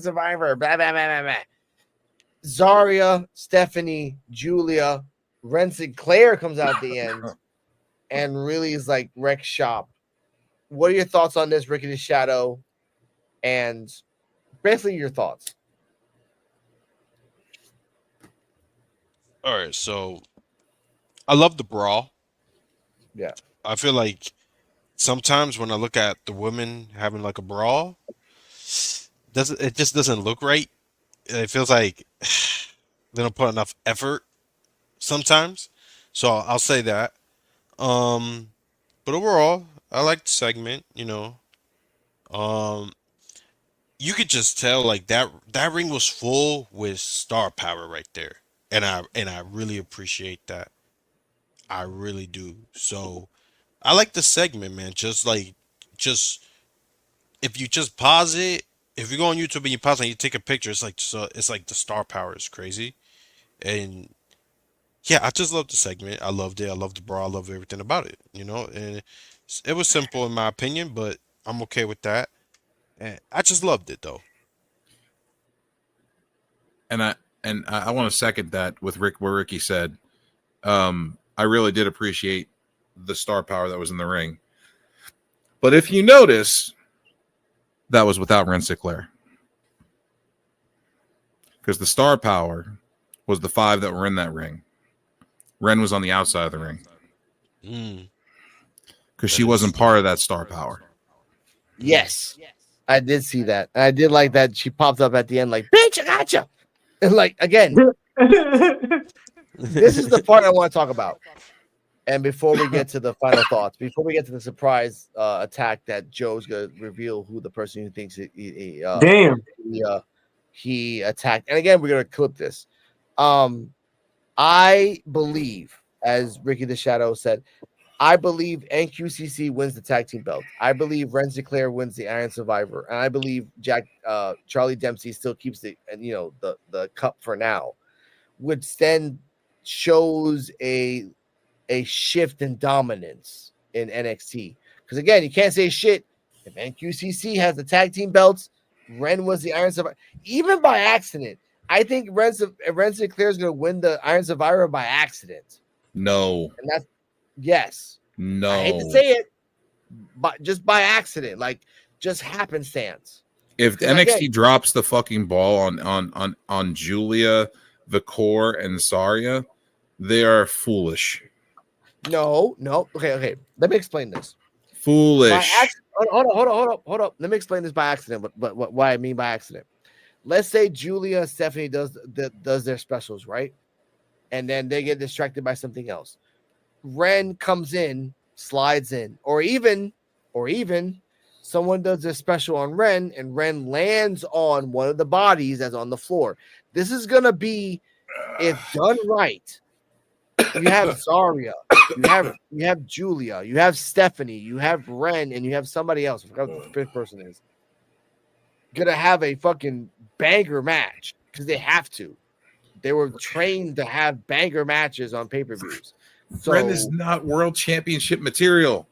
Survivor, blah, blah, blah, blah, blah. Zarya, Stephanie, Julia, Ren Sinclair comes out at the end and really is like wreck shop. What are your thoughts on this, Ricky the Shadow? And basically your thoughts. All right, so I love the brawl. Yeah. I feel like sometimes when I look at the women having like a brawl, doesn't it just doesn't look right? It feels like they don't put enough effort sometimes. So I'll say that. Um, but overall, I like the segment. Um, you could just tell like that ring was full with star power right there, and I really appreciate that. I really do. So I like the segment, man. Just if you just pause it, if you go on YouTube and you pause it and you take a picture, it's like the star power is crazy. And yeah, I just love the segment. I loved it. I loved the brawl. I love everything about it. And it was simple in my opinion, but I'm okay with that. And I just loved it though. And I want to second that with what Ricky said. I really did appreciate the star power that was in the ring. But if you notice, that was without Ren Sinclair. Because the star power was the 5 that were in that ring. Ren was on the outside of the ring. Because she wasn't part of that star power. Yes. I did see that. I did like that she popped up at the end like, bitch, I gotcha. And like, again, this is the part I want to talk about. And before we get to the final thoughts, before we get to the surprise attack that Joe's going to reveal who the person who thinks he attacked. And again, we're going to clip this. I believe, as Ricky the Shadow said, I believe NQCC wins the tag team belt. I believe Ren Sinclair wins the Iron Survivor, and I believe Charlie Dempsey still keeps the cup for now, which then shows a shift in dominance in NXT. Because again, you can't say shit if NQCC has the tag team belts. Ren was the Iron Survivor, even by accident. I think Ren Sinclair is going to win the Iron Survivor by accident. No, and that's yes. No, I hate to say it, but just by accident, like just happenstance. If NXT drops the fucking ball on Julia, the core, and Zarya, they are foolish. No. Okay. Let me explain this. Foolish. Hold up. Let me explain this by accident. But what I mean by accident. Let's say Julia and Stephanie does their specials, right? And then they get distracted by something else. Ren comes in, slides in, or even someone does their special on Ren, and Ren lands on one of the bodies that's on the floor. This is gonna be, if done right. You have Zarya, you have Julia, you have Stephanie, you have Ren, and you have somebody else. I forgot what the fifth person is. Gonna have a fucking banger match because they have to. They were trained to have banger matches on pay-per-views. So, Ren is not world championship material.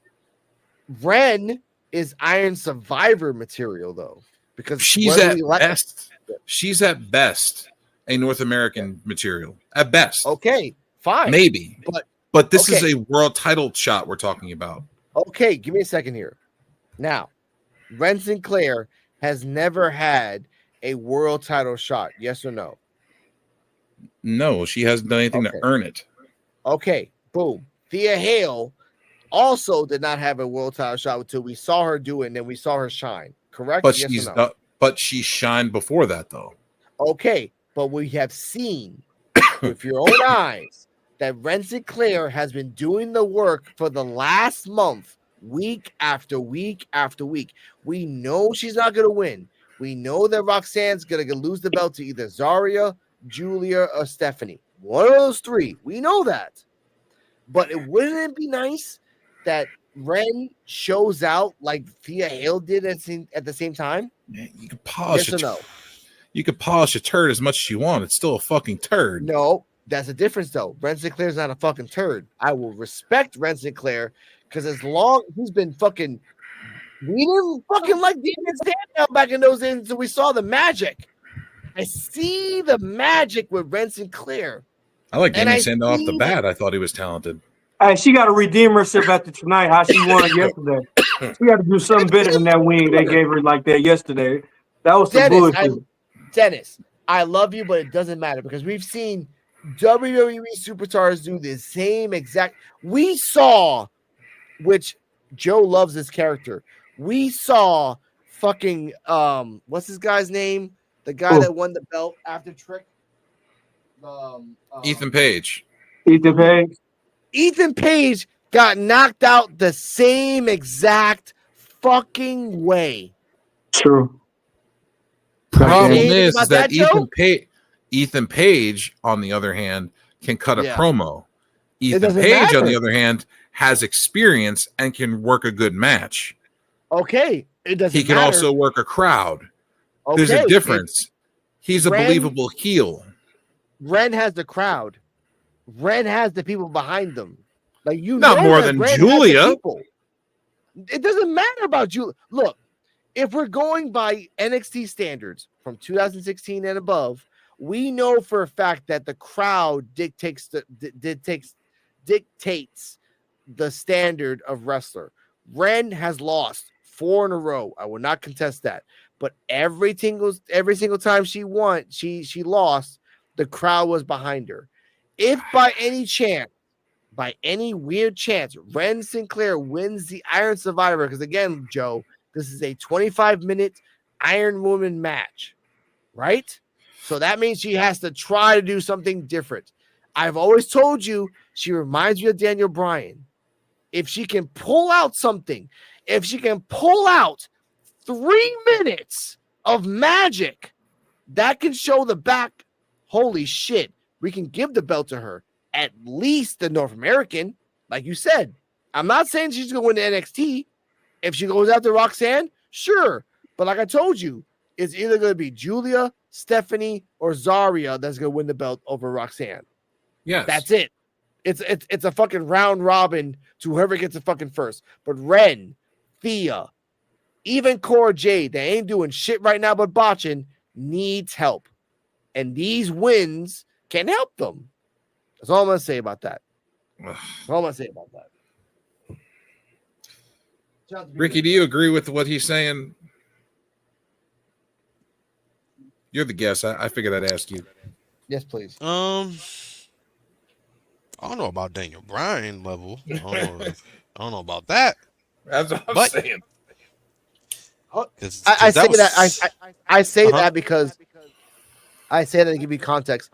Ren is Iron Survivor material, though, because she's at best. She's at best a North American material. At best, okay, fine, maybe, but this is a world title shot we're talking about. Okay, give me a second here. Now, Ren Sinclair has never had a world title shot. Yes or no? No, she hasn't done anything to earn it. Okay, boom. Thea Hale also did not have a world title shot until we saw her do it, and then we saw her shine. Correct? But but she shined before that, though. Okay, but we have seen with your own eyes that Ren Sinclair has been doing the work for the last month, week after week after week. We know she's not going to win. We know that Roxanne's going to lose the belt to either Zarya, Julia, or Stephanie. One of those three. We know that. But wouldn't it be nice that Ren shows out like Thea Hale did at the same time? Yeah, you can polish yes or no? You can polish a turd as much as you want. It's still a fucking turd. No, that's a difference, though. Ren Sinclair's not a fucking turd. I will respect Ren Sinclair because as long he's been fucking We didn't fucking like Damien Sandow back in those days until we saw the magic. I see the magic with Ren Sinclair. I like And Damien I Sandow off the see bat. I thought he was talented. Hey, she got to redeem herself after tonight. How she won yesterday. She got to do something better than that wing they gave her like that yesterday. That was some bullshit. Dennis, I love you, but it doesn't matter because we've seen WWE superstars do the same exact. We saw, which Joe loves this character. We saw fucking what's this guy's name? The guy that won the belt after Trick. Ethan Page. Ethan Page. Ethan Page got knocked out the same exact fucking way. True. Problem is that Ethan Page, on the other hand, can cut a promo. Ethan Page, on the other hand, has experience and can work a good match. Okay, it doesn't. He can also work a crowd. Okay. There's a difference. He's a believable heel. Ren has the crowd. Ren has the people behind them. Like not more than Ren Julia. It doesn't matter about Julia. Look, if we're going by NXT standards from 2016 and above, we know for a fact that the crowd dictates the standard of wrestler. Ren has lost 4 in a row. I will not contest that. But every single time she won, she lost, the crowd was behind her. If by any chance, by any weird chance, Ren Sinclair wins the Iron Survivor, because again, Joe, this is a 25-minute Iron Woman match, right? So that means she has to try to do something different. I've always told you she reminds me of Daniel Bryan. If she can pull out something, if she can pull out 3 minutes of magic, that can show the back, holy shit, we can give the belt to her. At least the North American, like you said. I'm not saying she's going to win the NXT. If she goes after Roxanne, sure. But like I told you, it's either going to be Julia, Stephanie, or Zaria that's going to win the belt over Roxanne. Yes. That's it. It's a fucking round robin to whoever gets it fucking first. But Ren, Thea, even Cora Jade, they ain't doing shit right now but botching, needs help. And these wins can help them. That's all I'm going to say about that. Ricky, do you agree with what he's saying? You're the guest. I figured I'd ask you. Yes, please. I don't know about Daniel Bryan level. I don't know about that. That's what I'm saying. I say that because I say that to give you context.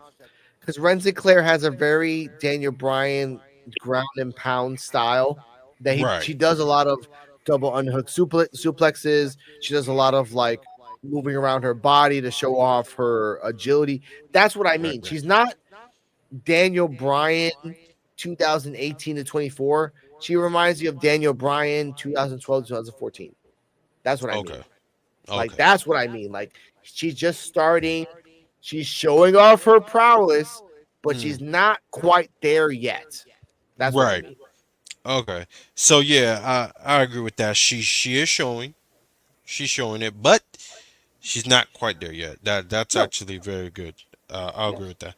Because Ren Sinclair has a very Daniel Bryan ground and pound style that she does a lot of double unhook suplexes. She does a lot of like moving around her body to show off her agility. That's what I mean. She's not Daniel Bryan 2018 to 24. She reminds me of Daniel Bryan 2012 to 2014. That's what I mean. Like that's what I mean. Like she's just starting. She's showing off her prowess, but she's not quite there yet. That's what I mean. Okay. So yeah, I agree with that. She is showing. She's showing it, but she's not quite there yet. That's actually very good. I'll agree with that.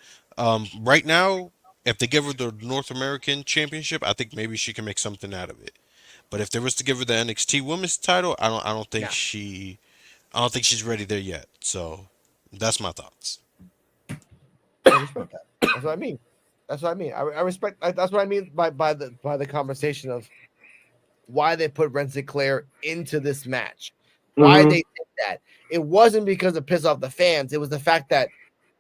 Right now, if they give her the North American Championship, I think maybe she can make something out of it. But if they was to give her the NXT Women's title, I don't think she's ready there yet. So that's my thoughts. I respect that. That's what I mean. I respect. That's what I mean by the conversation of why they put Ren Sinclair into this match. Why they did that. It wasn't because of piss off the fans. It was the fact that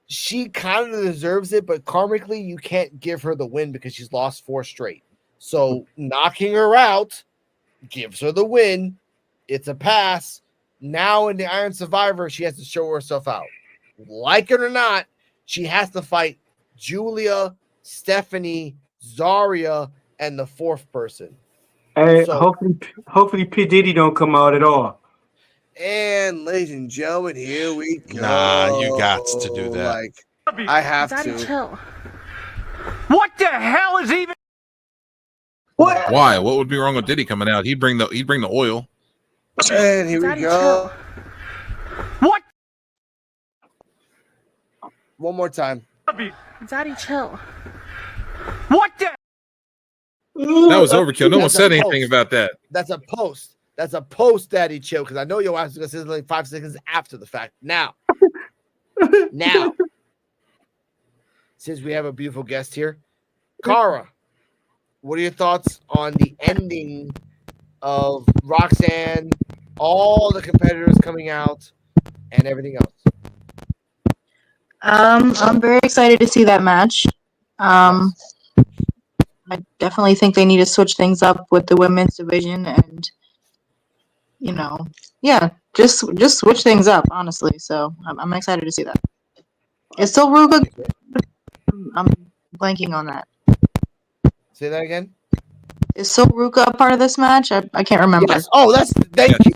she kind of deserves it, but karmically, you can't give her the win because she's lost 4 straight. So knocking her out gives her the win. It's a pass. Now in the Iron Survivor, she has to show herself out. Like it or not, she has to fight Julia, Stephanie, Zaria, and the 4th person. Hey, so, hopefully P. Diddy don't come out at all. And ladies and gentlemen, here we go. Nah, you got to do that. Like, I have to. Chill. What the hell is even? What? Why? What would be wrong with Diddy coming out? He'd bring the oil. And here we Daddy, go. What? One more time. Daddy, chill. What the? That was overkill. No one That's a said anything post. about that. That's a post. That's a post, Daddy Chill, because I know your wife's gonna say something like 5 seconds after the fact. Now, since we have a beautiful guest here, Cara, what are your thoughts on the ending of Roxanne, all the competitors coming out, and everything else? I'm very excited to see that match. I definitely think they need to switch things up with the women's division, and just switch things up, honestly. So I'm excited to see that. Is still Ruka? I'm blanking on that. Say that again. Is Sil Ruka a part of this match? I can't remember. Yes. Oh, thank you.